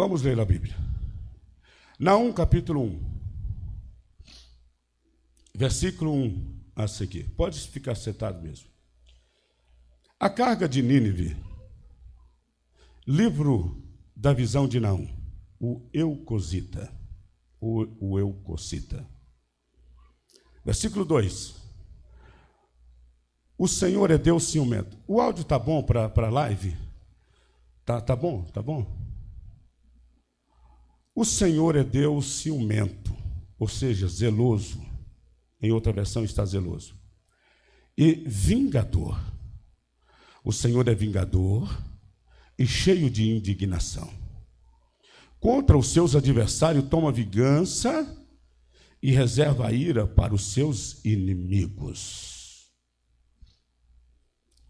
Vamos ler a Bíblia. Naum, capítulo 1, versículo 1 a seguir. Pode ficar sentado mesmo. A carga de Nínive, livro da visão de Naum, o Eucosita. O Eucosita. Versículo 2. O Senhor é Deus ciumento. O áudio está bom para a live? Tá bom? Tá bom? O Senhor é Deus ciumento, ou seja, zeloso. Em outra versão está zeloso. E vingador. O Senhor é vingador e cheio de indignação. Contra os seus adversários toma vingança e reserva a ira para os seus inimigos.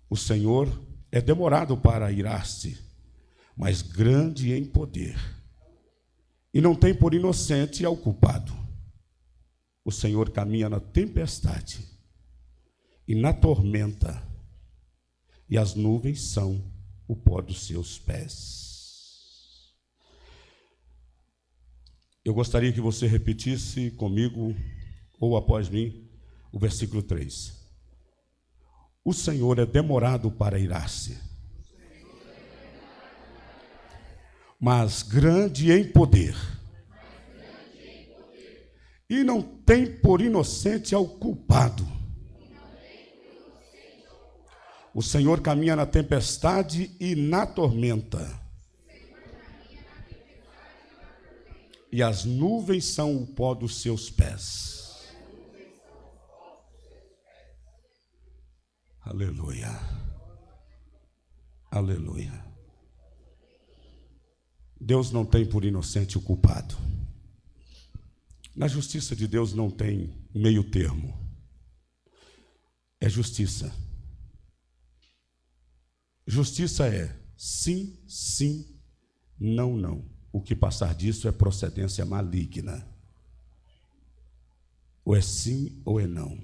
O Senhor é demorado para irar-se, mas grande em poder, e não tem por inocente ao culpado. O Senhor caminha na tempestade e na tormenta, e as nuvens são o pó dos seus pés. Eu gostaria que você repetisse comigo, ou após mim, o versículo 3. O Senhor é demorado para irar-se, mas grande em poder, e não tem por inocente ao culpado. O Senhor caminha na tempestade e na tormenta, e as nuvens são o pó dos seus pés. Aleluia. Aleluia. Deus não tem por inocente o culpado. Na justiça de Deus não tem meio termo. É justiça. Justiça é sim, sim, não, não. O que passar disso é procedência maligna. Ou é sim ou é não.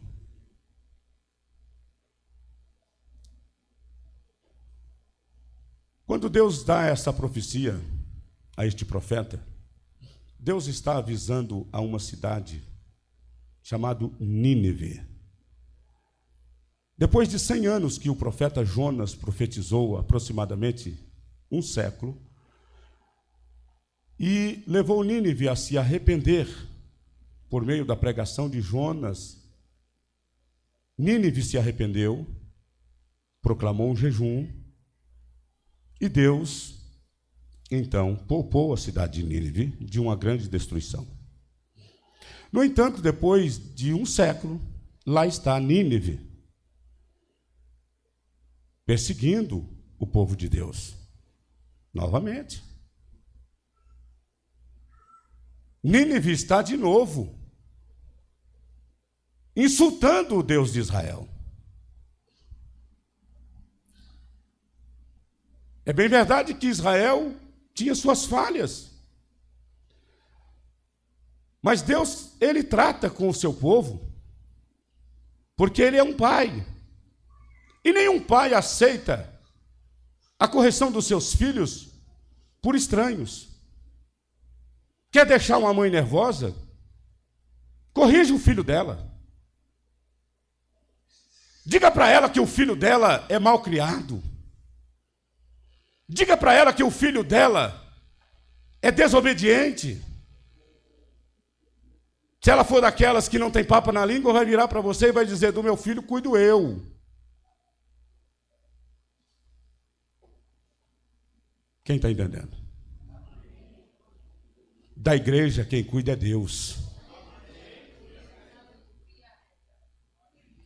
Quando Deus dá essa profecia a este profeta, Deus está avisando a uma cidade chamada Nínive. Depois de 100 anos que o profeta Jonas profetizou, aproximadamente um século, e levou Nínive a se arrepender por meio da pregação de Jonas, Nínive se arrependeu, proclamou um jejum, e Deus, então, poupou a cidade de Nínive de uma grande destruição. No entanto, depois de um século, lá está Nínive, perseguindo o povo de Deus. Novamente. Nínive está de novo insultando o Deus de Israel. É bem verdade que Israel tinha suas falhas, mas Deus, ele trata com o seu povo, porque ele é um pai, e nenhum pai aceita a correção dos seus filhos por estranhos. Quer deixar uma mãe nervosa? Corrija o filho dela. Diga para ela que o filho dela é mal criado. Diga para ela que o filho dela é desobediente. Se ela for daquelas que não tem papo na língua, vai virar para você e vai dizer: do meu filho cuido eu. Quem está entendendo? Da igreja, quem cuida é Deus.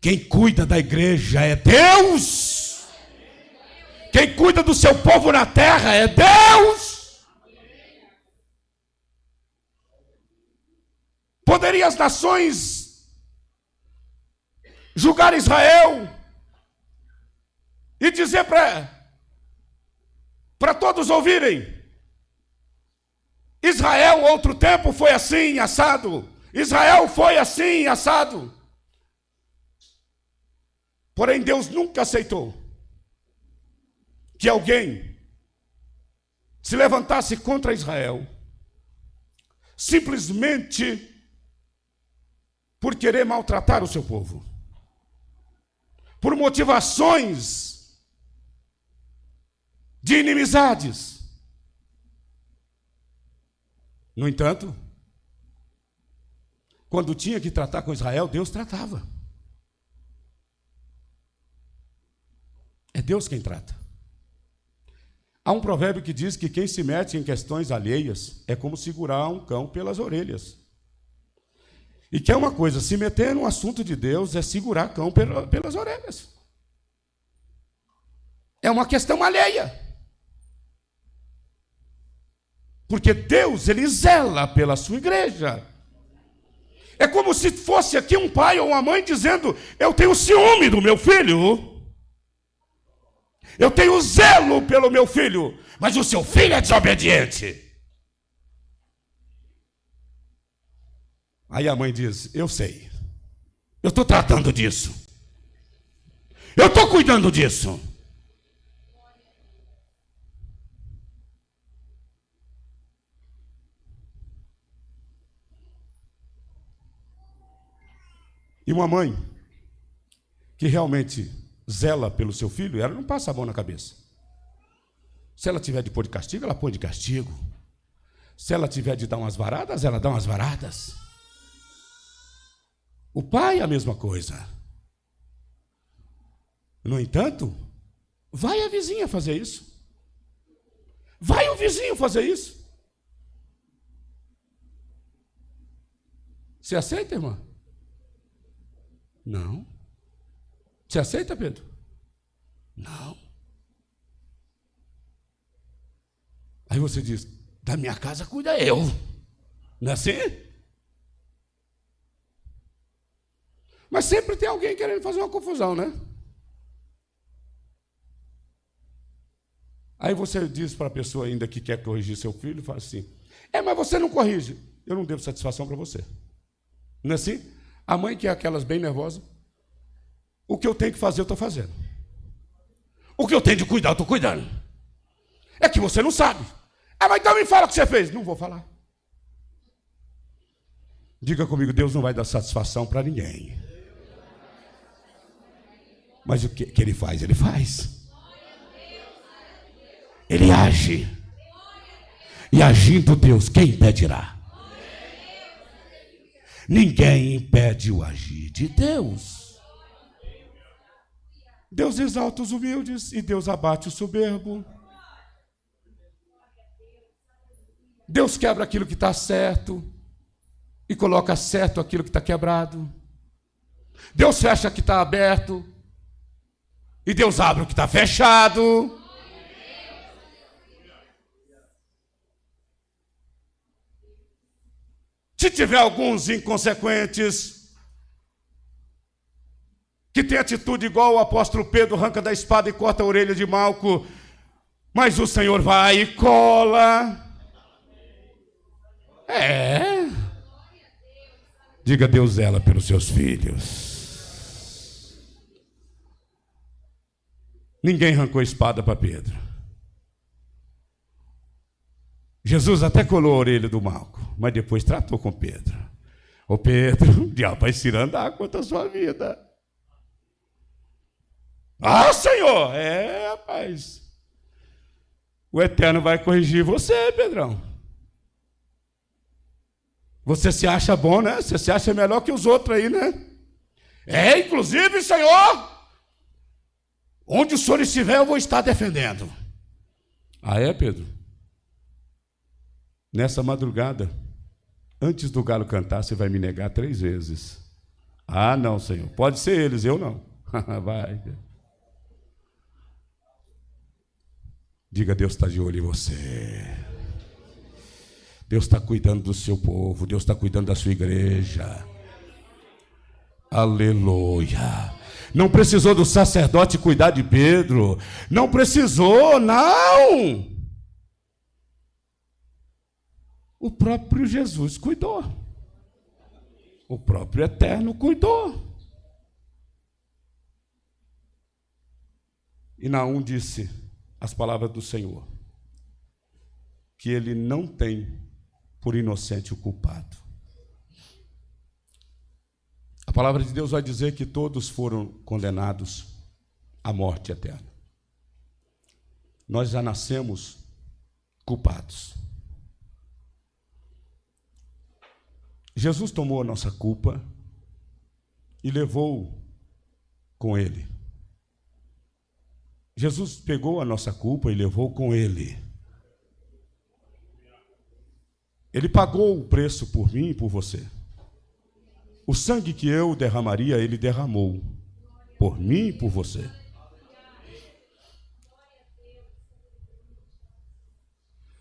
Quem cuida da igreja é Deus. Quem cuida do seu povo na terra é Deus. Poderia as nações julgar Israel e dizer para todos ouvirem: Israel, outro tempo, foi assim, assado. Israel foi assim, assado. Porém, Deus nunca aceitou que alguém se levantasse contra Israel, simplesmente por querer maltratar o seu povo, por motivações de inimizades. No entanto, quando tinha que tratar com Israel, Deus tratava. É Deus quem trata. Há um provérbio que diz que quem se mete em questões alheias é como segurar um cão pelas orelhas. E que é uma coisa, se meter no assunto de Deus é segurar cão pelas orelhas. É uma questão alheia. Porque Deus, Ele zela pela sua igreja. É como se fosse aqui um pai ou uma mãe dizendo: eu tenho ciúme do meu filho. Eu tenho zelo pelo meu filho, mas o seu filho é desobediente. Aí a mãe diz: eu sei, eu estou tratando disso, eu estou cuidando disso. E uma mãe que realmente zela pelo seu filho, ela não passa a mão na cabeça. Se ela tiver de pôr de castigo, ela põe de castigo. Se ela tiver de dar umas varadas, ela dá umas varadas. O pai é a mesma coisa. No entanto, vai a vizinha fazer isso. Vai o vizinho fazer isso. Você aceita, irmã? Não. Você aceita, Pedro? Não. Aí você diz: da minha casa cuida eu. Não é assim? Mas sempre tem alguém querendo fazer uma confusão, né? Aí você diz para a pessoa ainda que quer corrigir seu filho, fala assim: mas você não corrige. Eu não devo satisfação para você. Não é assim? A mãe que é aquelas bem nervosas, o que eu tenho que fazer, eu estou fazendo. O que eu tenho de cuidar, eu estou cuidando. É que você não sabe. Mas então me fala o que você fez. Não vou falar. Diga comigo: Deus não vai dar satisfação para ninguém. Mas o que Ele faz? Ele faz. Ele age. E agindo Deus, quem impedirá? Ninguém impede o agir de Deus. Deus exalta os humildes e Deus abate o soberbo. Deus quebra aquilo que está certo e coloca certo aquilo que está quebrado. Deus fecha o que está aberto e Deus abre o que está fechado. Se tiver alguns inconsequentes que tem atitude igual o apóstolo Pedro, arranca da espada e corta a orelha de Malco, mas o Senhor vai e cola. Diga: Deus zela pelos seus filhos. Ninguém arrancou a espada para Pedro. Jesus até colou a orelha do Malco, mas depois tratou com Pedro. Ô Pedro, o diabo vai se andar contra a sua vida. Senhor! Rapaz. O Eterno vai corrigir você, Pedrão. Você se acha bom, né? Você se acha melhor que os outros aí, né? Inclusive, Senhor, onde o Senhor estiver, eu vou estar defendendo. Pedro? Nessa madrugada, antes do galo cantar, você vai me negar 3 vezes. Não, Senhor. Pode ser eles, eu não. Vai. Diga: Deus está de olho em você. Deus está cuidando do seu povo. Deus está cuidando da sua igreja. Aleluia. Não precisou do sacerdote cuidar de Pedro. Não precisou, não. O próprio Jesus cuidou. O próprio Eterno cuidou. E Naum disse as palavras do Senhor: que ele não tem por inocente o culpado. A palavra de Deus vai dizer que todos foram condenados à morte eterna. Nós já nascemos culpados. Jesus tomou a nossa culpa e levou com ele. Jesus pegou a nossa culpa e levou com ele. Ele pagou o preço por mim e por você. O sangue que eu derramaria, ele derramou por mim e por você.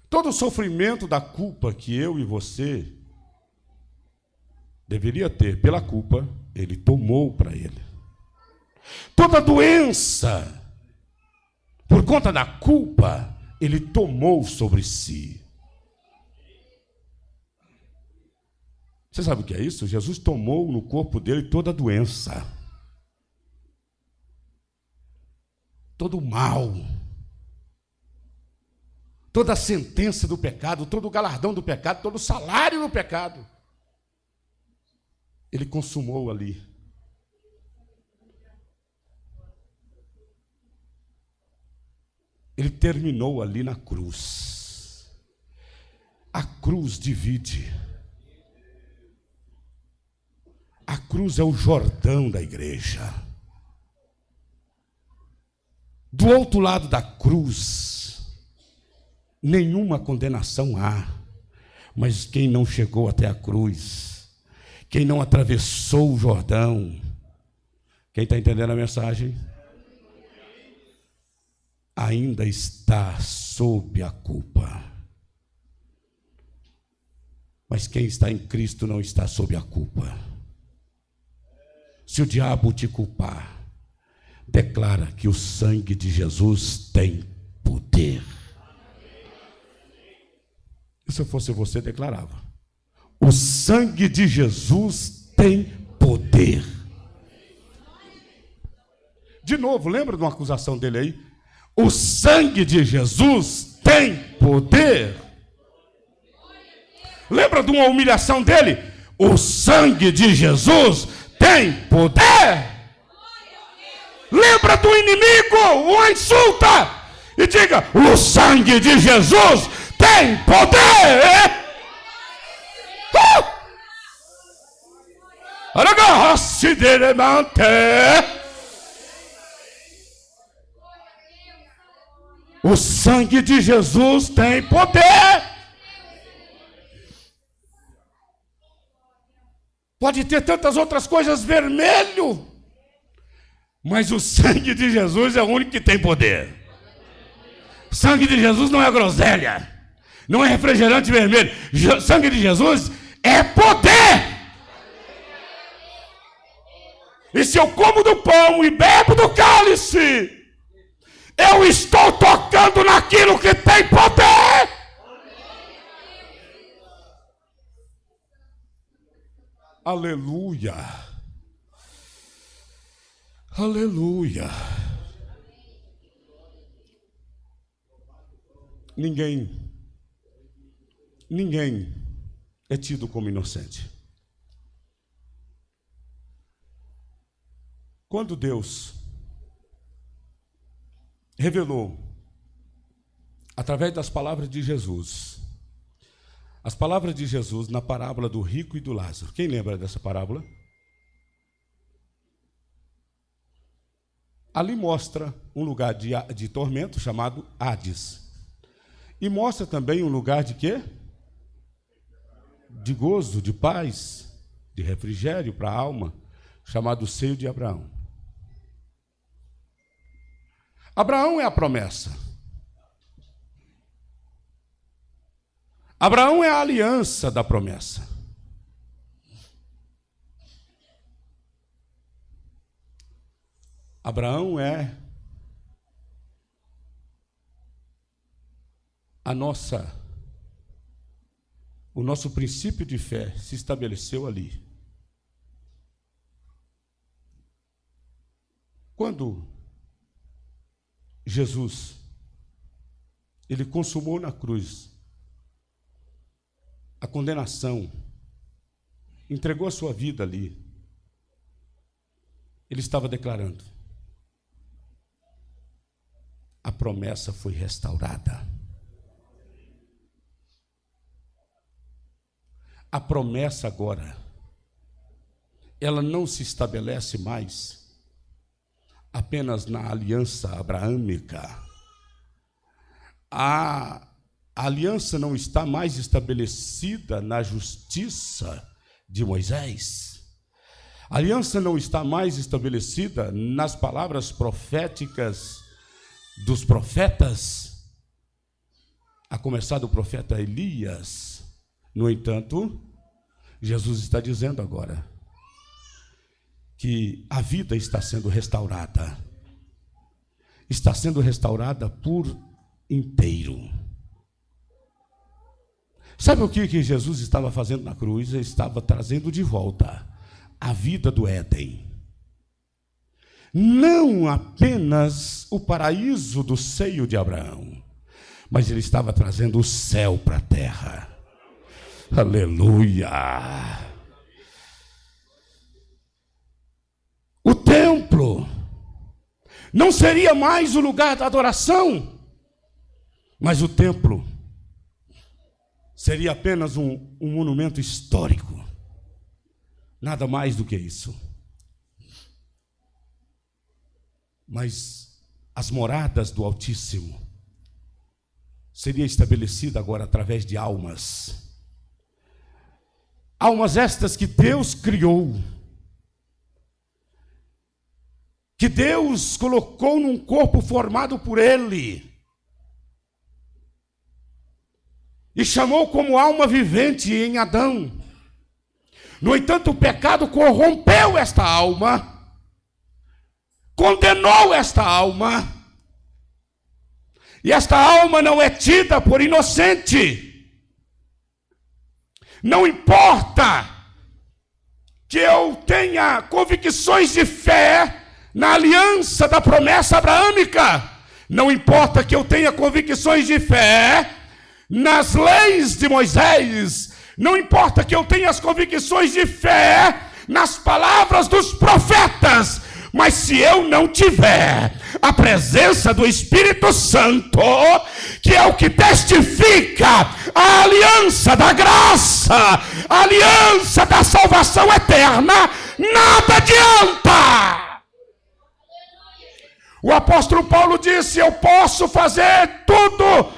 Todo o sofrimento da culpa que eu e você deveria ter pela culpa, ele tomou para ele. Toda doença, por conta da culpa, ele tomou sobre si. Você sabe o que é isso? Jesus tomou no corpo dele toda a doença, todo o mal, toda a sentença do pecado, todo o galardão do pecado, todo o salário do pecado. Ele consumou ali. Ele terminou ali na cruz. A cruz divide. A cruz é o Jordão da igreja. Do outro lado da cruz, nenhuma condenação há. Mas quem não chegou até a cruz, quem não atravessou o Jordão, quem está entendendo a mensagem? Ainda está sob a culpa. Mas quem está em Cristo não está sob a culpa. Se o diabo te culpar, declara que o sangue de Jesus tem poder. E se eu fosse você, declarava: o sangue de Jesus tem poder. De novo, lembra de uma acusação dele aí? O sangue de Jesus tem poder. Lembra de uma humilhação dele? O sangue de Jesus tem poder. Lembra do inimigo, o insulta e diga: o sangue de Jesus tem poder. O sangue de Jesus tem poder. Pode ter tantas outras coisas vermelho, mas o sangue de Jesus é o único que tem poder. O sangue de Jesus não é groselha, não é refrigerante vermelho. O sangue de Jesus é poder. E se eu como do pão e bebo do cálice, eu estou tocando naquilo que tem poder. Aleluia. Aleluia. Ninguém é tido como inocente. Quando Deus revelou, através das palavras de Jesus, as palavras de Jesus na parábola do rico e do Lázaro. Quem lembra dessa parábola? Ali mostra um lugar de tormento chamado Hades. E mostra também um lugar de quê? De gozo, de paz, de refrigério para a alma, chamado seio de Abraão. Abraão é a promessa. Abraão é a aliança da promessa. Abraão é o nosso princípio de fé se estabeleceu ali. Quando Jesus, ele consumou na cruz a condenação, entregou a sua vida ali, ele estava declarando: a promessa foi restaurada. A promessa agora, ela não se estabelece mais apenas na aliança abraâmica. A aliança não está mais estabelecida na justiça de Moisés. A aliança não está mais estabelecida nas palavras proféticas dos profetas, a começar do profeta Elias. No entanto, Jesus está dizendo agora que a vida está sendo restaurada por inteiro. Sabe o que Jesus estava fazendo na cruz? Ele estava trazendo de volta a vida do Éden. Não apenas o paraíso do seio de Abraão, mas ele estava trazendo o céu para a terra. Aleluia! O templo não seria mais o lugar da adoração, mas o templo seria apenas um monumento histórico. Nada mais do que isso. Mas as moradas do Altíssimo seria estabelecida agora através de almas. Almas estas que Deus criou, que Deus colocou num corpo formado por Ele, e chamou como alma vivente em Adão. No entanto, o pecado corrompeu esta alma, condenou esta alma, e esta alma não é tida por inocente. Não importa que eu tenha convicções de fé na aliança da promessa abraâmica, não importa que eu tenha convicções de fé nas leis de Moisés, não importa que eu tenha as convicções de fé nas palavras dos profetas, mas se eu não tiver a presença do Espírito Santo, que é o que testifica a aliança da graça, a aliança da salvação eterna, nada adianta. O apóstolo Paulo disse: eu posso fazer tudo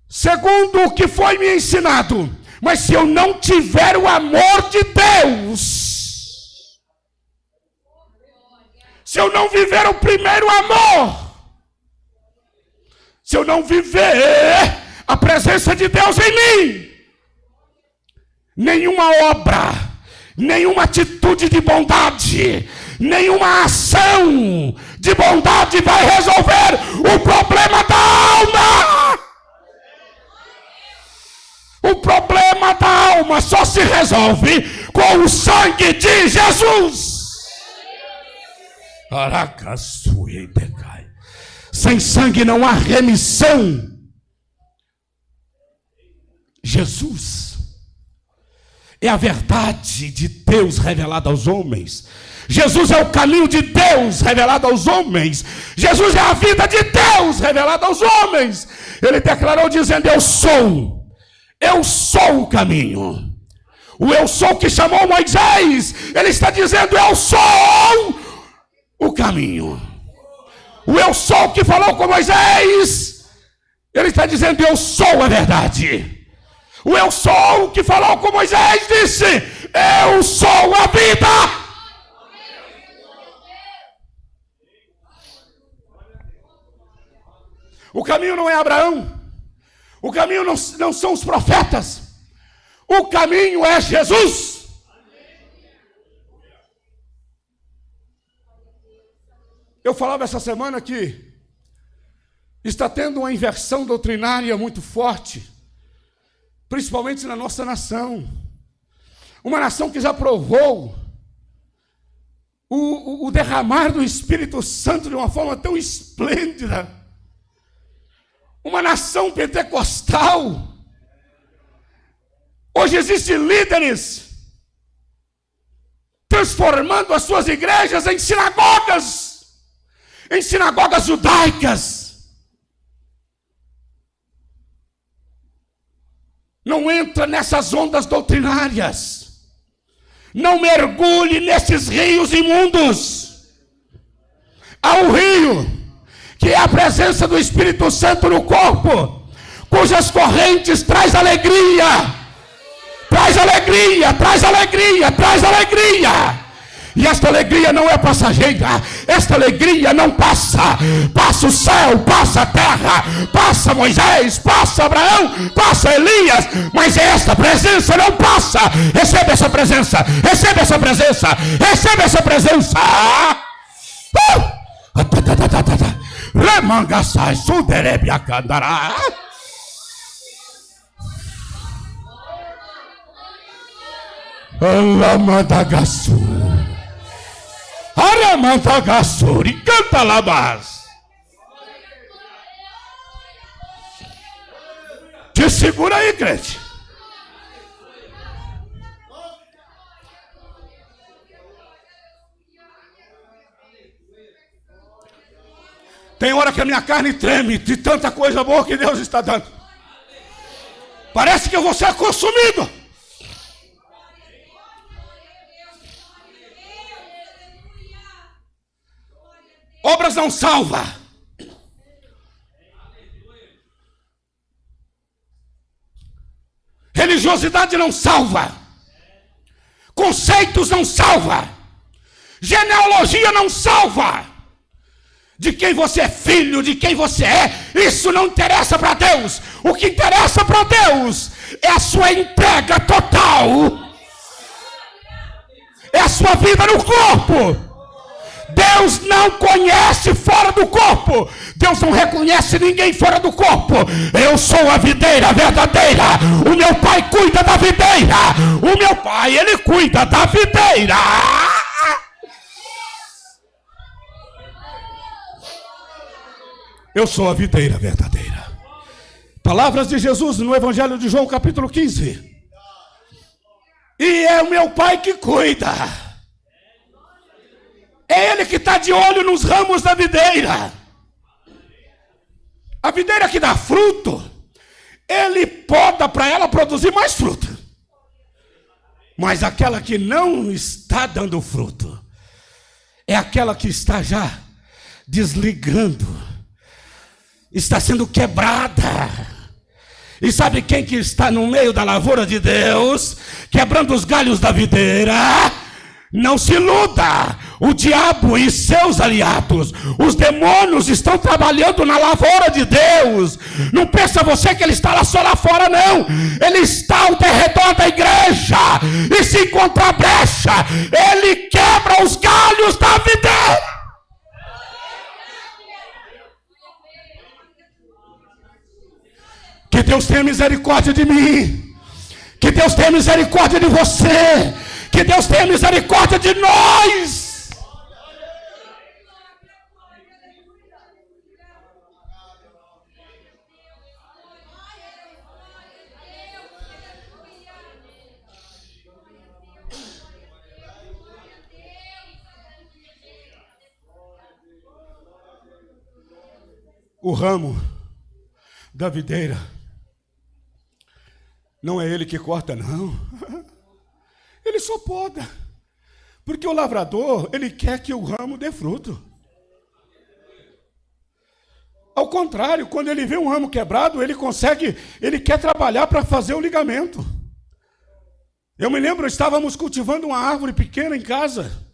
segundo o que foi me ensinado, mas se eu não tiver o amor de Deus, se eu não viver o primeiro amor, se eu não viver a presença de Deus em mim, nenhuma obra, nenhuma atitude de bondade, nenhuma ação de bondade vai resolver o problema da alma. O problema da alma só se resolve com o sangue de Jesus. Sem sangue não há remissão. Jesus é a verdade de Deus revelada aos homens. Jesus é o caminho de Deus revelado aos homens. Jesus é a vida de Deus revelada aos homens. Ele declarou dizendo: eu sou o caminho. O eu sou que chamou Moisés, ele está dizendo: eu sou o caminho. O eu sou que falou com Moisés, ele está dizendo: eu sou a verdade. O eu sou que falou com Moisés disse: eu sou a vida. O caminho não é Abraão, o caminho não são os profetas, o caminho é Jesus. Eu falava essa semana que está tendo uma inversão doutrinária muito forte, principalmente na nossa nação. Uma nação que já provou o derramar do Espírito Santo de uma forma tão esplêndida. Uma nação pentecostal Hoje existem líderes transformando as suas igrejas em sinagogas judaicas. Não entra nessas ondas doutrinárias. Não mergulhe nesses rios imundos. Há um rio, que é a presença do Espírito Santo no corpo, cujas correntes traz alegria. Traz alegria, traz alegria, traz alegria. E esta alegria não é passageira. Esta alegria não passa. Passa o céu, passa a terra, passa Moisés, passa Abraão, passa Elias. Mas esta presença não passa. Recebe essa presença, recebe essa presença, recebe essa presença. Remangaçai, suderebiacandará. Alamadagaçu, Aramantagaçu, e canta labás. Te segura aí, crente. Tem hora que a minha carne treme de tanta coisa boa que Deus está dando. Parece que eu vou ser consumido. Obras não salva. Religiosidade não salva. Conceitos não salva. Genealogia não salva. De quem você é filho, de quem você é, isso não interessa para Deus. O que interessa para Deus é a sua entrega total. É a sua vida no corpo. Deus não conhece fora do corpo. Deus não reconhece ninguém fora do corpo. Eu sou a videira verdadeira. O meu pai cuida da videira. O meu pai, ele cuida da videira. Eu sou a videira verdadeira. Palavras de Jesus no Evangelho de João, capítulo 15. E é o meu pai que cuida. É ele que está de olho nos ramos da videira. A videira que dá fruto, ele poda para ela produzir mais fruto. Mas aquela que não está dando fruto, é aquela que está já desligando, está sendo quebrada. E sabe quem que está no meio da lavoura de Deus, quebrando os galhos da videira? Não se iluda, o diabo e seus aliados, os demônios estão trabalhando na lavoura de Deus. Não pensa você que ele está lá só lá fora, não. Ele está ao derredor da igreja, e se encontrar brecha, ele quebra os galhos da videira. Que Deus tenha misericórdia de mim, que Deus tenha misericórdia de você, que Deus tenha misericórdia de nós. O ramo da videira não é ele que corta, não. Ele só poda. Porque o lavrador, ele quer que o ramo dê fruto. Ao contrário, quando ele vê um ramo quebrado, ele quer trabalhar para fazer o ligamento. Eu me lembro, estávamos cultivando uma árvore pequena em casa.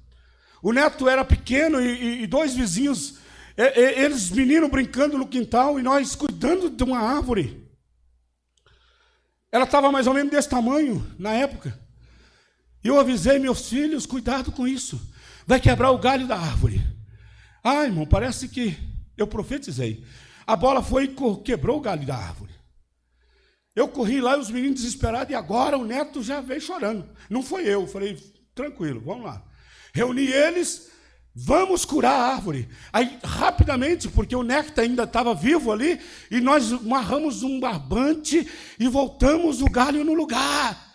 O neto era pequeno e dois vizinhos, eles meninos brincando no quintal e nós cuidando de uma árvore. Ela estava mais ou menos desse tamanho na época. E eu avisei meus filhos, cuidado com isso. Vai quebrar o galho da árvore. Ah, irmão, parece que eu profetizei. A bola foi e quebrou o galho da árvore. Eu corri lá e os meninos desesperados, e agora o neto já veio chorando. Não foi eu, falei, tranquilo, vamos lá. Reuni eles, vamos curar a árvore. Aí, rapidamente, porque o neto ainda estava vivo ali, e nós amarramos um barbante e voltamos o galho no lugar.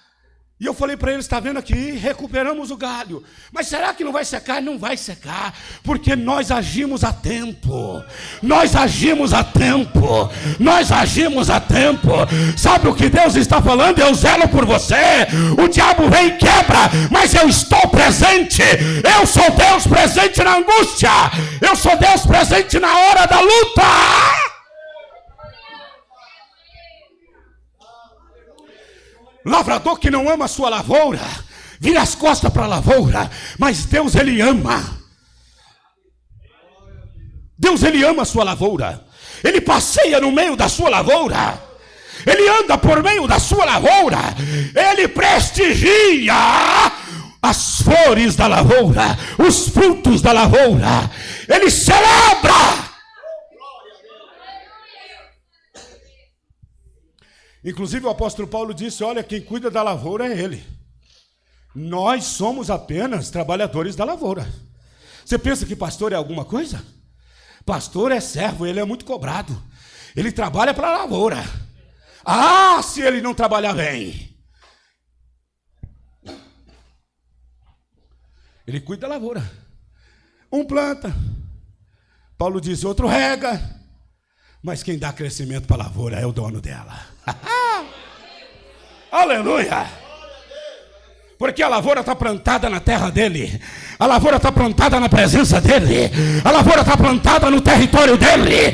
E eu falei para eles, está vendo aqui, recuperamos o galho. Mas será que não vai secar? Não vai secar, porque nós agimos a tempo. Nós agimos a tempo. Nós agimos a tempo. Sabe o que Deus está falando? Eu zelo por você. O diabo vem e quebra, mas eu estou presente. Eu sou Deus presente na angústia. Eu sou Deus presente na hora da luta. Lavrador que não ama a sua lavoura, vira as costas para a lavoura, mas Deus, Ele ama. Deus, Ele ama a sua lavoura. Ele passeia no meio da sua lavoura. Ele anda por meio da sua lavoura. Ele prestigia as flores da lavoura, os frutos da lavoura. Ele celebra. Inclusive o apóstolo Paulo disse, olha, quem cuida da lavoura é ele. Nós somos apenas trabalhadores da lavoura. Você pensa que pastor é alguma coisa? Pastor é servo, ele é muito cobrado. Ele trabalha para a lavoura. Ah, se ele não trabalhar bem. Ele cuida da lavoura. Um planta. Paulo diz, outro rega. Mas quem dá crescimento para a lavoura é o dono dela. Aleluia! Porque a lavoura está plantada na terra dele, a lavoura está plantada na presença dele, a lavoura está plantada no território dele.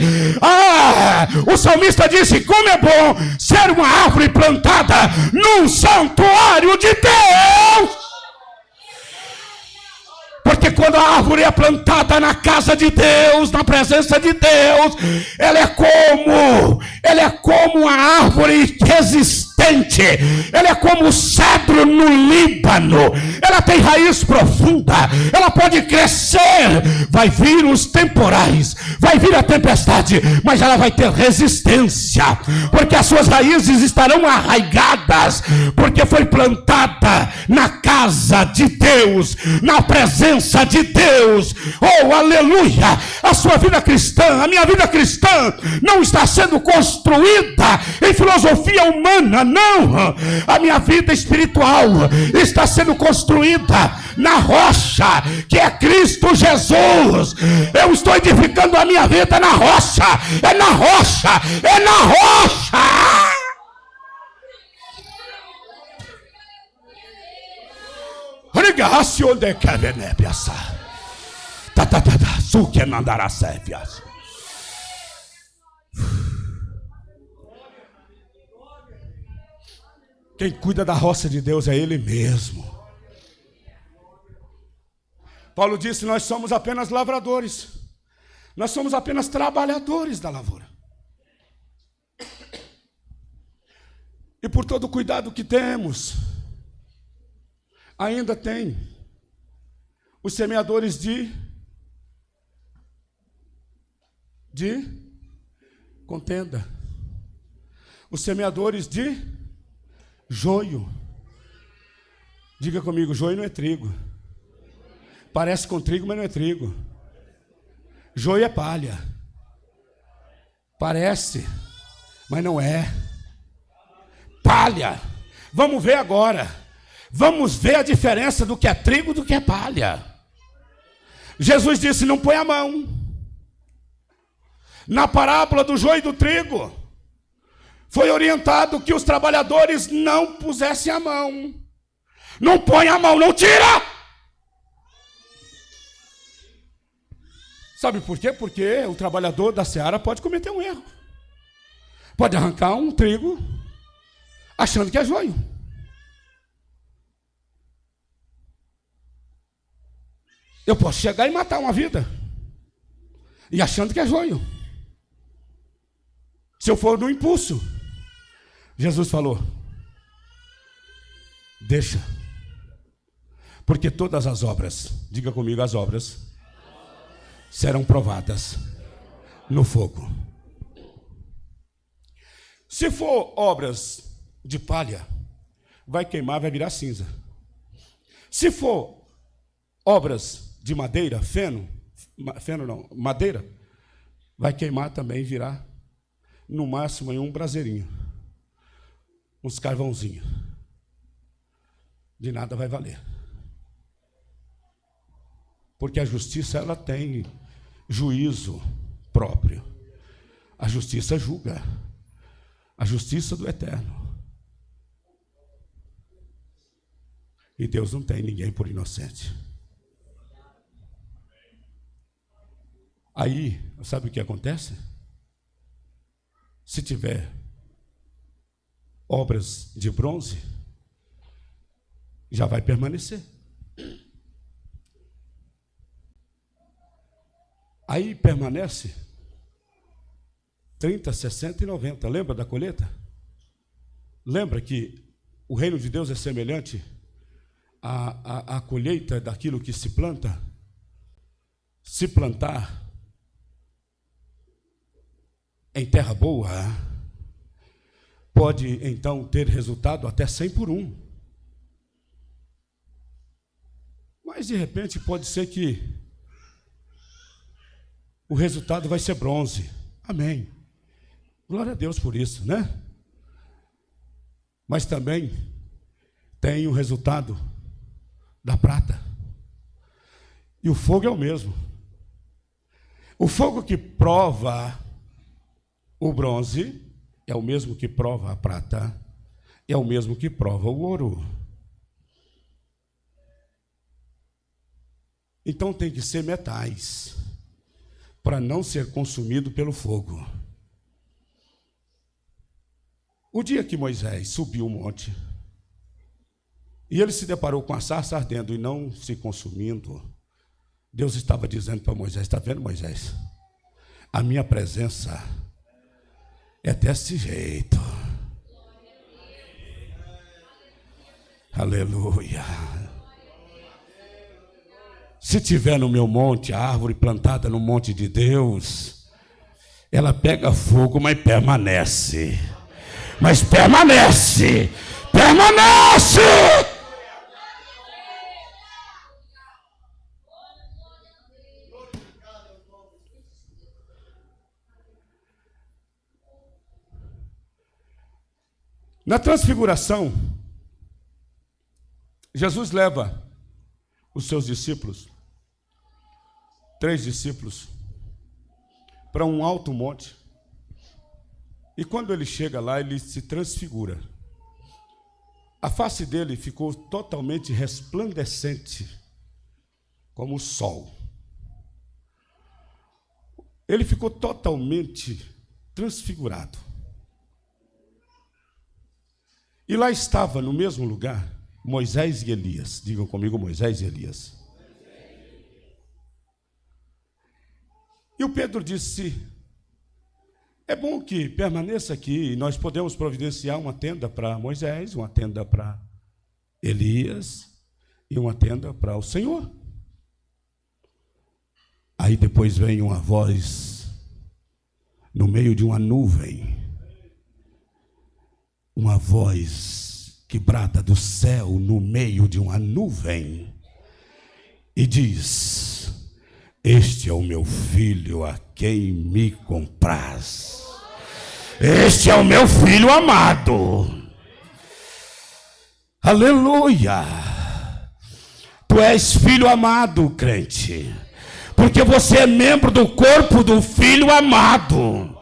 O salmista disse, como é bom ser uma árvore plantada num santuário de Deus. Porque quando a árvore é plantada na casa de Deus, na presença de Deus, ela é como a árvore resistente, ela é como o cedro no Líbano, ela tem raiz profunda, ela pode crescer, vai vir os temporais, vai vir a tempestade, mas ela vai ter resistência, porque as suas raízes estarão arraigadas, porque foi plantada na casa de Deus, na presença de Deus. Oh, aleluia! A sua vida cristã, a minha vida cristã não está sendo construída em filosofia humana, não. A minha vida espiritual está sendo construída na rocha, que é Cristo Jesus. Eu estou edificando a minha vida na rocha, é na rocha, é na rocha. Quem cuida da roça de Deus é Ele mesmo. Paulo disse, nós somos apenas lavradores. Nós somos apenas trabalhadores da lavoura. E por todo o cuidado que temos, ainda tem os semeadores de contenda, os semeadores de joio. Diga comigo, joio não é trigo. Parece com trigo, mas não é trigo. Joio é palha. Parece, mas não é. Palha. Vamos ver agora. Vamos ver a diferença do que é trigo do que é palha. Jesus disse, não põe a mão. Na parábola do joio e do trigo, foi orientado que os trabalhadores não pusessem a mão. Não põe a mão, não tira. Sabe por quê? Porque o trabalhador da seara pode cometer um erro. Pode arrancar um trigo achando que é joio. Eu posso chegar e matar uma vida e achando que é joio. Se eu for no impulso, Jesus falou, deixa, porque todas as obras, diga comigo, as obras serão provadas no fogo. Se for obras de palha, vai queimar, vai virar cinza. Se for obras de madeira, madeira, vai queimar também, virar no máximo em um braseirinho, uns carvãozinhos. de nada vai valer. Porque a justiça, ela tem juízo próprio. A justiça julga. A justiça do Eterno. E Deus não tem ninguém por inocente. Aí, sabe o que acontece? Se tiver obras de bronze, já vai permanecer. Aí permanece 30, 60 e 90. Lembra da colheita? Lembra que o reino de Deus é semelhante à colheita daquilo que se planta? Se plantar em terra boa, pode então ter resultado até 100 por 1. Mas de repente pode ser que o resultado vai ser bronze. Amém. Glória a Deus por isso, né? Mas também tem o resultado da prata. E o fogo é o mesmo. O fogo que prova o bronze é o mesmo que prova a prata, é o mesmo que prova o ouro. Então tem que ser metais, para não ser consumido pelo fogo. O dia que Moisés subiu o monte, e ele se deparou com a sarça ardendo e não se consumindo, Deus estava dizendo para Moisés: está vendo, Moisés? A minha presença é desse jeito. Aleluia. Se tiver no meu monte, a árvore plantada no monte de Deus, ela pega fogo, mas permanece. Mas permanece. Permanece. Na transfiguração, Jesus leva os seus discípulos, 3 discípulos, para um alto monte. E quando ele chega lá, ele se transfigura. A face dele ficou totalmente resplandecente, como o sol. Ele ficou totalmente transfigurado. E lá estava, no mesmo lugar, Moisés e Elias. Digam comigo, Moisés e Elias. E o Pedro disse: é bom que permaneça aqui, nós podemos providenciar uma tenda para Moisés, uma tenda para Elias e uma tenda para o Senhor. Aí depois vem uma voz no meio de uma nuvem, uma voz que brada do céu no meio de uma nuvem e diz: este é o meu filho a quem me compraz. Este é o meu filho amado. Aleluia. Tu és filho amado, crente, porque você é membro do corpo do filho amado.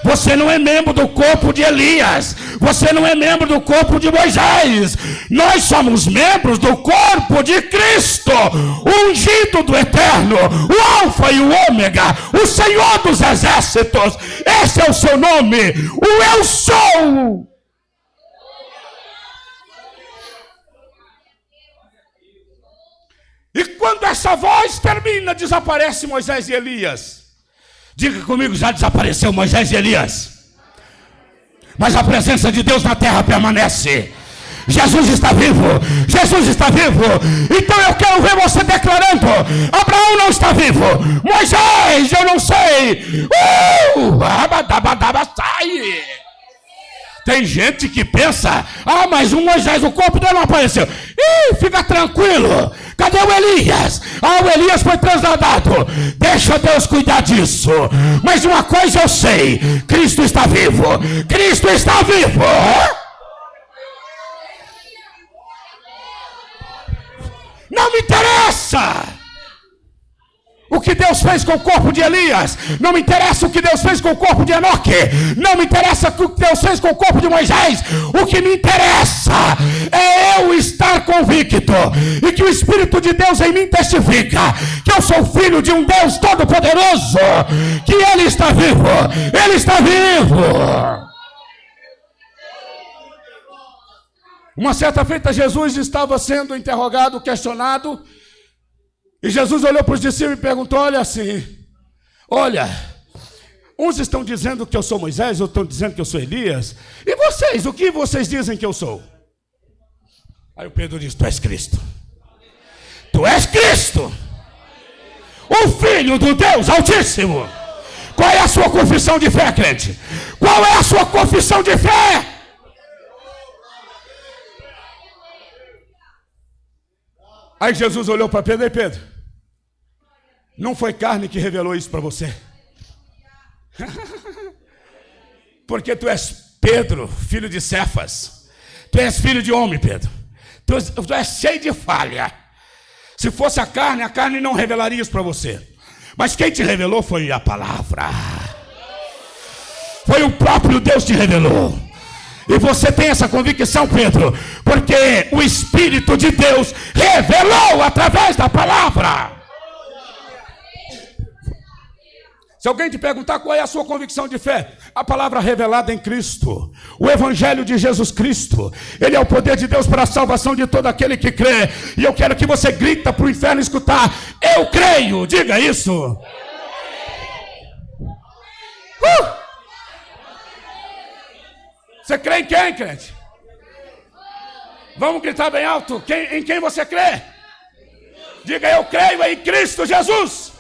Você não é membro do corpo de Elias. Você não é membro do corpo de Moisés. Nós somos membros do corpo de Cristo, o ungido do Eterno, o Alfa e o Ômega, o Senhor dos Exércitos. Esse é o seu nome, o Eu Sou. E quando essa voz termina, desaparece Moisés e Elias. Diga comigo, já desapareceu Moisés e Elias. Mas a presença de Deus na terra permanece. Jesus está vivo. Jesus está vivo. Então eu quero ver você declarando: Abraão não está vivo. Moisés, eu não sei. Tem gente que pensa: mas o Moisés, o corpo dele não apareceu. Fica tranquilo. Cadê o Elias? O Elias foi trasladado. Deixa Deus cuidar disso. Mas uma coisa eu sei: Cristo está vivo. Cristo está vivo. interessa o que Deus fez com o corpo de Elias, não me interessa o que Deus fez com o corpo de Enoque, não me interessa o que Deus fez com o corpo de Moisés. O que me interessa é eu estar convicto e que o Espírito de Deus em mim testifica que eu sou filho de um Deus todo-poderoso, que Ele está vivo, Ele está vivo. Uma certa feita Jesus estava sendo interrogado, questionado, e Jesus olhou para os discípulos e perguntou: olha, uns estão dizendo que eu sou Moisés, outros estão dizendo que eu sou Elias, e vocês, o que vocês dizem que eu sou? Aí o Pedro disse: tu és Cristo. Tu és Cristo, o Filho do Deus Altíssimo. Qual é a sua confissão de fé, crente? Qual é a sua confissão de fé? Aí Jesus olhou para Pedro: e Pedro, não foi carne que revelou isso para você? Porque tu és Pedro, filho de Cefas. Tu és filho de homem, Pedro. Tu és cheio de falha. Se fosse a carne não revelaria isso para você. Mas quem te revelou foi a palavra. Foi o próprio Deus que te revelou. E você tem essa convicção, Pedro, porque o Espírito de Deus revelou através da palavra. Se alguém te perguntar qual é a sua convicção de fé, a palavra revelada em Cristo, o Evangelho de Jesus Cristo, ele é o poder de Deus para a salvação de todo aquele que crê. E eu quero que você grita para o inferno escutar: eu creio, diga isso. Você crê em quem, crente? Vamos gritar bem alto. Em quem você crê? Diga: eu creio em Cristo Jesus,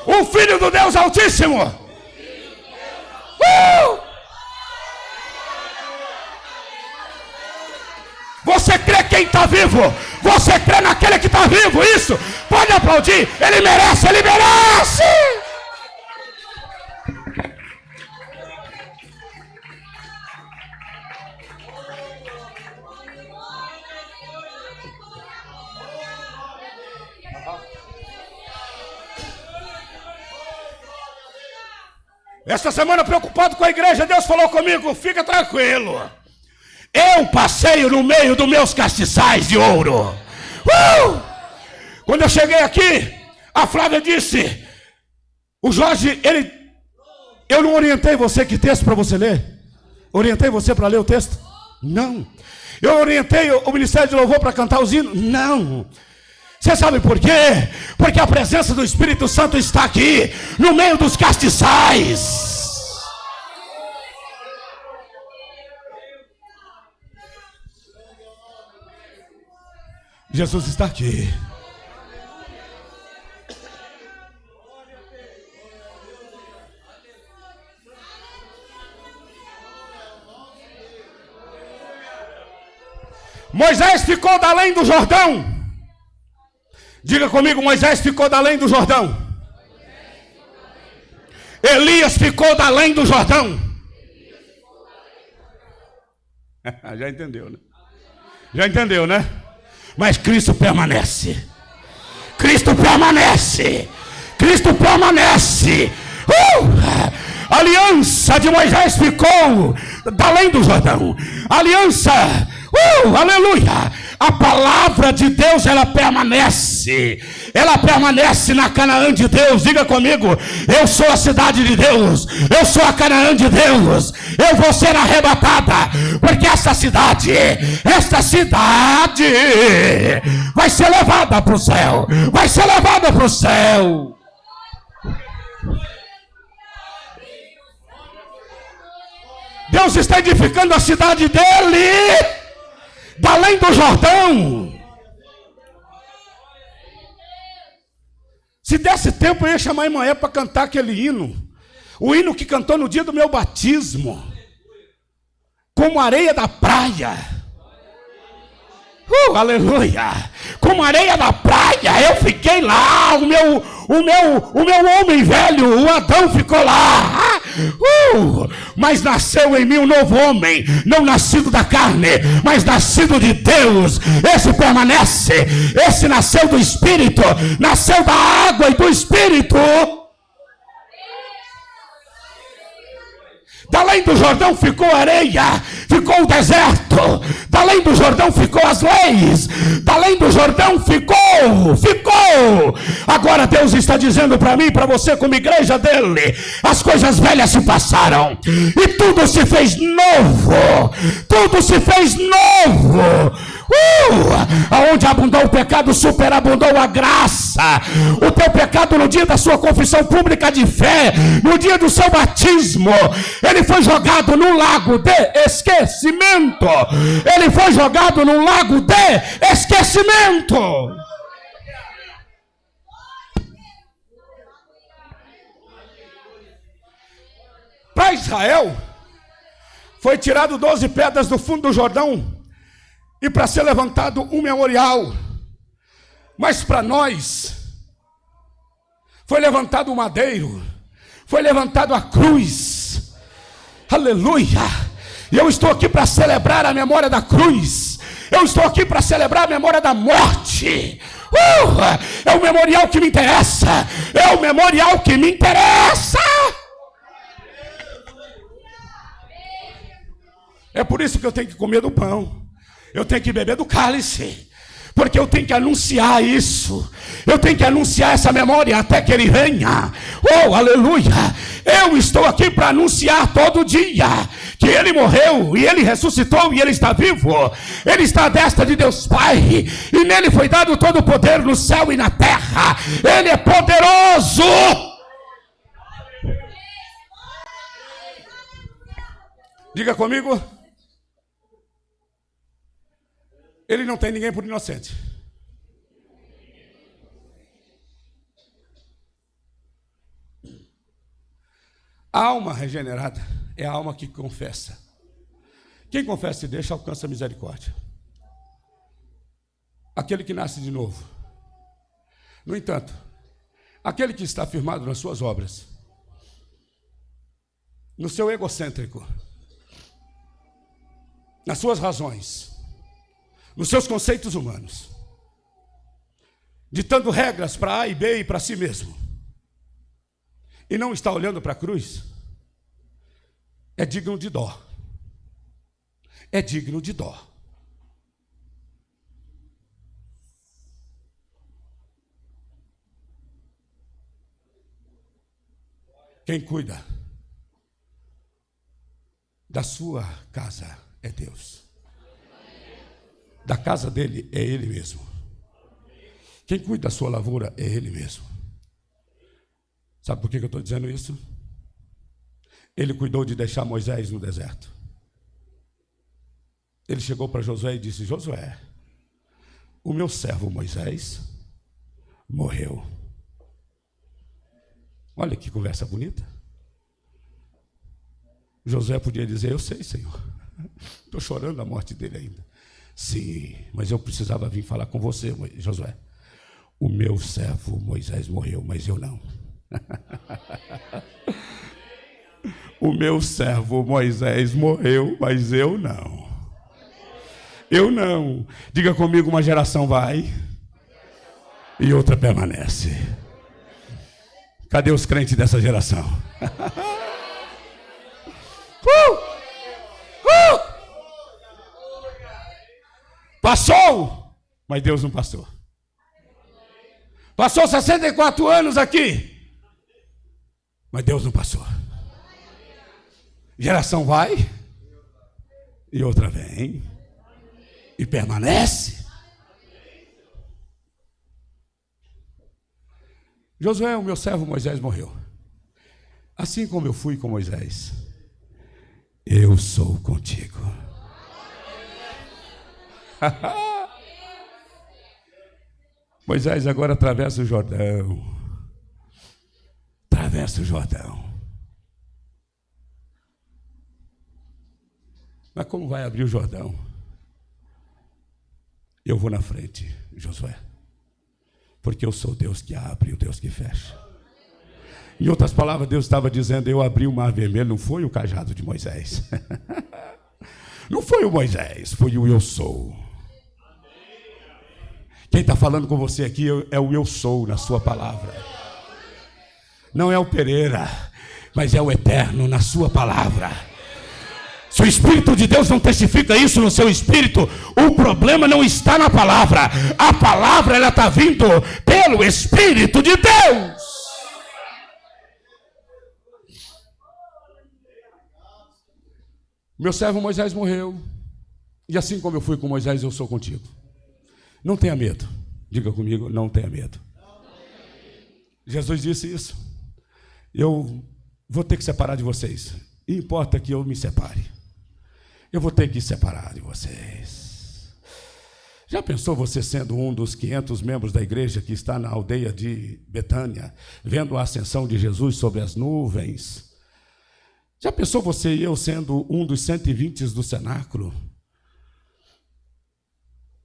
o Filho do Deus Altíssimo. Você crê quem está vivo? Você crê naquele que está vivo? Isso, pode aplaudir. Ele merece, ele merece. Esta semana, preocupado com a igreja, Deus falou comigo: fica tranquilo, eu passeio no meio dos meus castiçais de ouro. Quando eu cheguei aqui, a Flávia disse: o Jorge, eu não orientei você que texto para você ler? Orientei você para ler o texto? Não. Eu orientei o Ministério de Louvor para cantar os hinos? Não. Você sabe por quê? Porque a presença do Espírito Santo está aqui, no meio dos castiçais. Jesus está aqui. Moisés ficou da além do Jordão. Diga comigo: Moisés ficou da além do Jordão. Elias ficou da além do Jordão. Já entendeu, né? Já entendeu, né? Mas Cristo permanece. Cristo permanece. Cristo permanece. A aliança de Moisés ficou da além do Jordão. A aliança, aleluia. A palavra de Deus, ela permanece na Canaã de Deus. Diga comigo: eu sou a cidade de Deus, eu sou a Canaã de Deus, eu vou ser arrebatada, porque essa cidade vai ser levada para o céu, vai ser levada para o céu. Deus está edificando a cidade dele, da além do Jordão. Se desse tempo, eu ia chamar a irmã para cantar aquele hino. O hino que cantou no dia do meu batismo. Como areia da praia. Aleluia. Como areia da praia. Eu fiquei lá. O meu homem velho, o Adão, ficou lá. mas nasceu em mim um novo homem, não nascido da carne, mas nascido de Deus. Esse permanece, esse nasceu do Espírito, nasceu da água e do Espírito. Da além do Jordão ficou areia, ficou o deserto. Da além do Jordão ficou as leis. Da além do Jordão ficou. Agora Deus está dizendo para mim, para você como igreja dele, as coisas velhas se passaram e tudo se fez novo. Tudo se fez novo. Aonde abundou o pecado, superabundou a graça. O teu pecado no dia da sua confissão pública de fé, no dia do seu batismo, ele foi jogado num lago de esquecimento. Ele foi jogado num lago de esquecimento. Para Israel foi tirado 12 pedras do fundo do Jordão e para ser levantado um memorial. Mas para nós foi levantado o madeiro, foi levantado a cruz. Aleluia! E eu estou aqui para celebrar a memória da cruz. Eu estou aqui para celebrar a memória da morte. É o memorial que me interessa. É o memorial que me interessa. É por isso que eu tenho que comer do pão. Eu tenho que beber do cálice, porque eu tenho que anunciar isso. Eu tenho que anunciar essa memória até que ele venha. Oh, aleluia! Eu estou aqui para anunciar todo dia que ele morreu e ele ressuscitou e ele está vivo. Ele está à destra de Deus Pai e nele foi dado todo o poder no céu e na terra. Ele é poderoso. Diga comigo. Ele não tem ninguém por inocente. A alma regenerada é a alma que confessa. Quem confessa e deixa alcança a misericórdia. Aquele que nasce de novo. No entanto, aquele que está firmado nas suas obras, no seu egocêntrico, nas suas razões, nos seus conceitos humanos, ditando regras para A e B e para si mesmo, e não está olhando para a cruz, é digno de dó. É digno de dó. Quem cuida da sua casa é Deus. Da casa dele é ele mesmo. Quem cuida da sua lavoura é ele mesmo. Sabe por que eu estou dizendo isso? Ele cuidou de deixar Moisés no deserto. Ele chegou para Josué e disse: Josué, o meu servo Moisés morreu. Olha que conversa bonita. Josué podia dizer: eu sei, Senhor, estou chorando a morte dele ainda. Sim, mas eu precisava vir falar com você, Josué. O meu servo Moisés morreu, mas eu não. O meu servo Moisés morreu, mas eu não. Eu não. Diga comigo, uma geração vai e outra permanece. Cadê os crentes dessa geração? Passou, mas Deus não passou. Passou 64 anos aqui, mas Deus não passou. Geração vai e outra vem e permanece. Josué, o meu servo Moisés morreu. Assim como eu fui com Moisés, eu sou contigo. Moisés agora atravessa o Jordão. Atravessa o Jordão. Mas como vai abrir o Jordão? Eu vou na frente, Josué. Porque eu sou o Deus que abre e o Deus que fecha. Em outras palavras, Deus estava dizendo: eu abri o mar vermelho, não foi o cajado de Moisés. Não foi o Moisés, foi o eu sou. Quem está falando com você aqui é o eu sou na sua palavra. Não é o Pereira, mas é o eterno na sua palavra. Se o Espírito de Deus não testifica isso no seu espírito, o problema não está na palavra. A palavra, ela está vindo pelo Espírito de Deus. Meu servo Moisés morreu, e assim como eu fui com Moisés, eu sou contigo. Não tenha medo. Diga comigo, não tenha medo. Jesus disse isso. Eu vou ter que separar de vocês. E importa que eu me separe. Eu vou ter que separar de vocês. Já pensou você sendo um dos 500 membros da igreja que está na aldeia de Betânia, vendo a ascensão de Jesus sobre as nuvens? Já pensou você e eu sendo um dos 120 do cenáculo?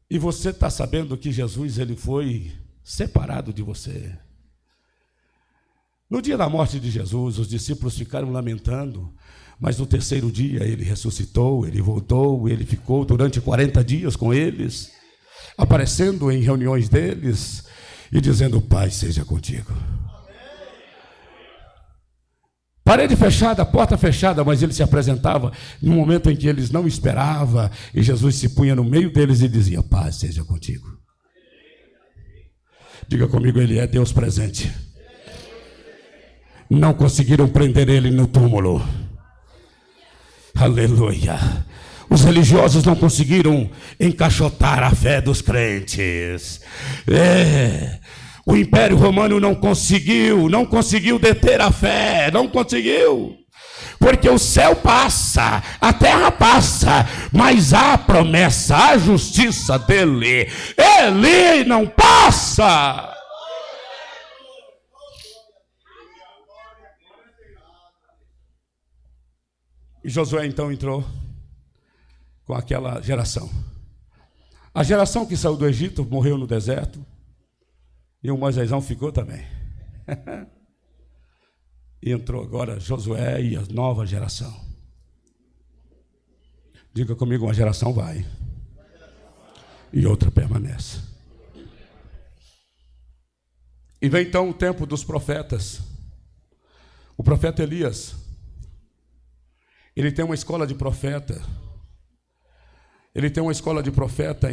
E você está sabendo que Jesus ele foi separado de você. No dia da morte de Jesus, os discípulos ficaram lamentando, mas no terceiro dia ele ressuscitou, ele voltou, ele ficou durante 40 dias com eles, aparecendo em reuniões deles e dizendo: Pai seja contigo. Parede fechada, porta fechada, mas ele se apresentava no momento em que eles não esperavam, e Jesus se punha no meio deles e dizia: paz seja contigo. Diga comigo, ele é Deus presente. Não conseguiram prender ele no túmulo. Aleluia. Os religiosos não conseguiram encaixotar a fé dos crentes. O Império Romano não conseguiu deter a fé, não conseguiu. Porque o céu passa, a terra passa, mas a promessa, a justiça dele, ele não passa. E Josué então entrou com aquela geração. A geração que saiu do Egito morreu no deserto. E o Moisésão ficou também. E entrou agora Josué e a nova geração. Diga comigo, uma geração vai e outra permanece. E vem então o tempo dos profetas. O profeta Elias, ele tem uma escola de profeta. Ele tem uma escola de profeta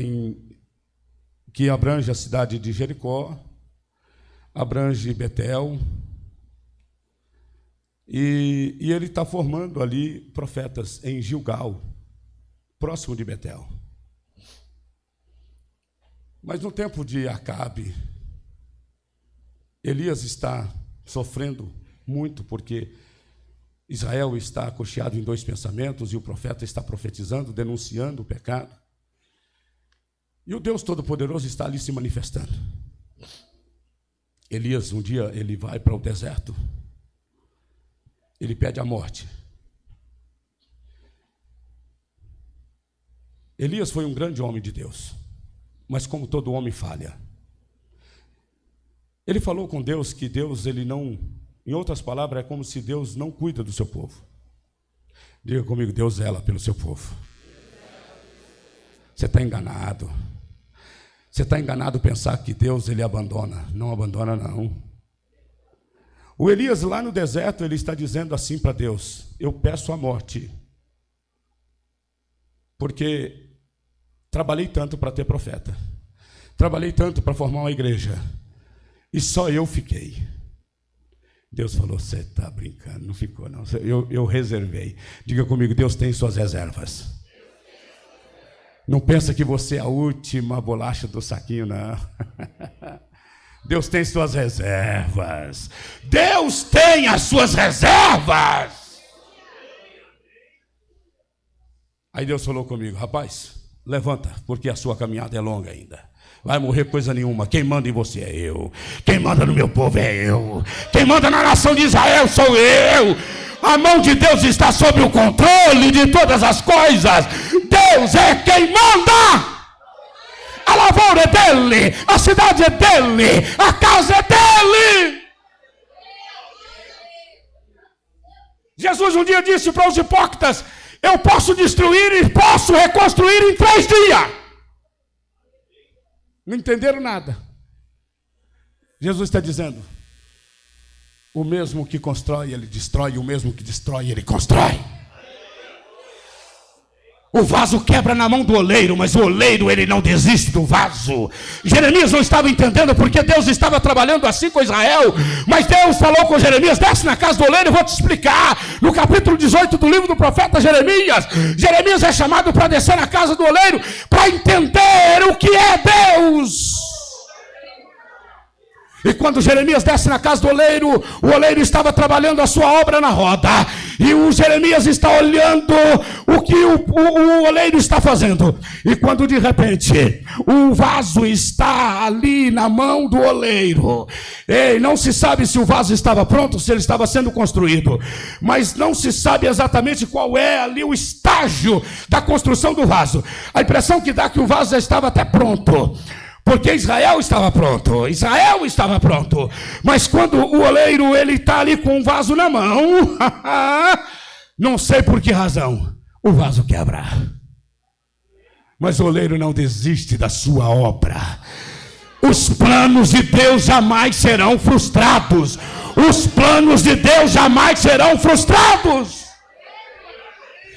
que abrange a cidade de Jericó, abrange Betel, e ele está formando ali profetas em Gilgal, próximo de Betel. Mas no tempo de Acabe, Elias está sofrendo muito, porque Israel está acocheado em dois pensamentos, e o profeta está profetizando, denunciando o pecado, e o Deus Todo-Poderoso está ali se manifestando. Elias, um dia, ele vai para o deserto, ele pede a morte. Elias foi um grande homem de Deus, mas como todo homem falha. Ele falou com Deus que Deus, ele não, em outras palavras, é como se Deus não cuida do seu povo. Diga comigo, Deus zela pelo seu povo. Você está enganado. Você está enganado pensar que Deus ele abandona. Não abandona, não. O Elias lá no deserto, ele está dizendo assim para Deus: eu peço a morte, porque trabalhei tanto para ter profeta, trabalhei tanto para formar uma igreja, e só eu fiquei. Deus falou: você está brincando. Não ficou, não. Eu reservei. Diga comigo, Deus tem suas reservas. Não pensa que você é a última bolacha do saquinho, não. Deus tem suas reservas. Deus tem as suas reservas. Aí Deus falou comigo: rapaz, levanta, porque a sua caminhada é longa ainda. Vai morrer coisa nenhuma. Quem manda em você é eu. Quem manda no meu povo é eu. Quem manda na nação de Israel sou eu. A mão de Deus está sob o controle de todas as coisas. Deus é quem manda. A lavoura é dele, a cidade é dele, a casa é dele. Jesus um dia disse para os hipócritas: eu posso destruir e posso reconstruir em 3 dias. Não entenderam nada. Jesus está dizendo: o mesmo que constrói, ele destrói. O mesmo que destrói, ele constrói. O vaso quebra na mão do oleiro, mas o oleiro, ele não desiste do vaso. Jeremias não estava entendendo porque Deus estava trabalhando assim com Israel, mas Deus falou com Jeremias: desce na casa do oleiro, eu vou te explicar. No capítulo 18 do livro do profeta Jeremias, Jeremias é chamado para descer na casa do oleiro, para entender o que é Deus. E quando Jeremias desce na casa do oleiro, o oleiro estava trabalhando a sua obra na roda, e o Jeremias está olhando o que o oleiro está fazendo. E quando de repente o vaso está ali na mão do oleiro, e não se sabe se o vaso estava pronto, se ele estava sendo construído, mas não se sabe exatamente qual é ali o estágio da construção do vaso. A impressão que dá é que o vaso já estava até pronto, porque Israel estava pronto, mas quando o oleiro ele está ali com o vaso na mão, não sei por que razão, o vaso quebra. Mas o oleiro não desiste da sua obra. Os planos de Deus jamais serão frustrados. Os planos de Deus jamais serão frustrados.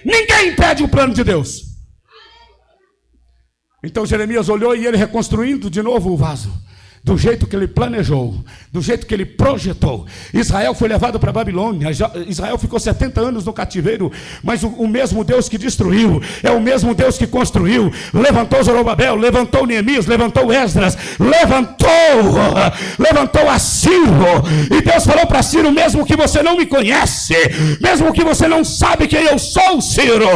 Ninguém impede o plano de Deus. Então Jeremias olhou e ele reconstruindo de novo o vaso, do jeito que ele planejou, do jeito que ele projetou. Israel foi levado para a Babilônia. Israel ficou 70 anos no cativeiro, mas o mesmo Deus que destruiu é o mesmo Deus que construiu. Levantou Zorobabel, levantou Neemias, levantou Esdras, levantou a Ciro. E Deus falou para Ciro: mesmo que você não me conhece, mesmo que você não sabe quem eu sou, Ciro,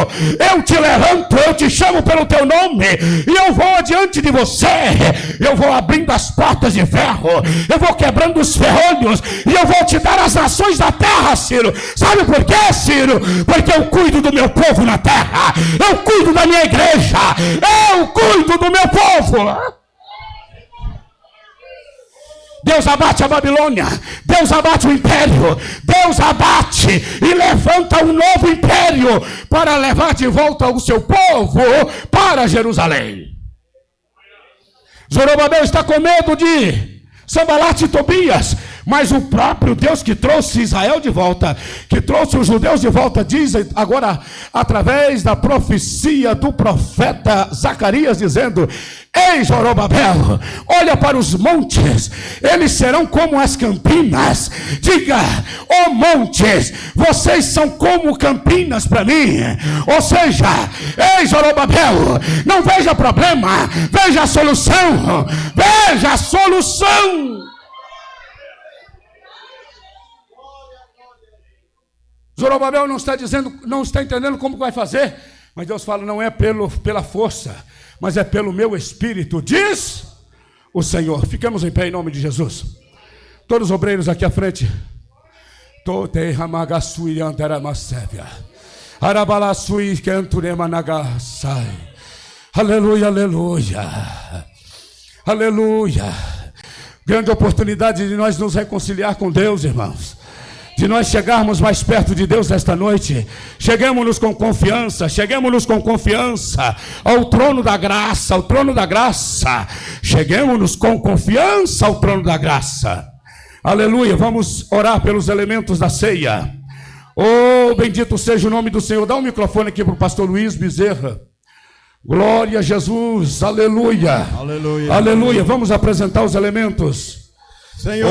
eu te levanto, eu te chamo pelo teu nome, e eu vou adiante de você, eu vou abrindo as portas de ferro, eu vou quebrando os ferrolhos, e eu vou te dar as nações da terra, Ciro. Sabe por quê, Ciro? Porque eu cuido do meu povo na terra, eu cuido da minha igreja, eu cuido do meu povo. Deus abate a Babilônia, Deus abate o império, Deus abate e levanta um novo império para levar de volta o seu povo para Jerusalém. Zorobabel está com medo de Sanbalat e Tobias, mas o próprio Deus que trouxe Israel de volta, que trouxe os judeus de volta, diz agora através da profecia do profeta Zacarias, dizendo: ei, Zorobabel, olha para os montes, eles serão como as campinas. Diga: ó montes, vocês são como campinas para mim. Ou seja, ei, Zorobabel, não veja problema, veja a solução, veja a solução. Zorobabel não está dizendo, não está entendendo como vai fazer, mas Deus fala: não é pela força, mas é pelo meu espírito, diz o Senhor. Ficamos em pé em nome de Jesus. Todos os obreiros aqui à frente. Aleluia, aleluia, aleluia. Grande oportunidade de nós nos reconciliar com Deus, irmãos, de nós chegarmos mais perto de Deus nesta noite. Cheguemos-nos com confiança ao trono da graça, ao trono da graça. Cheguemos-nos com confiança ao trono da graça. Aleluia. Vamos orar pelos elementos da ceia. Oh, bendito seja o nome do Senhor. Dá um microfone aqui para o pastor Luiz Bezerra. Glória a Jesus, aleluia, aleluia, aleluia. Vamos apresentar os elementos. Senhor.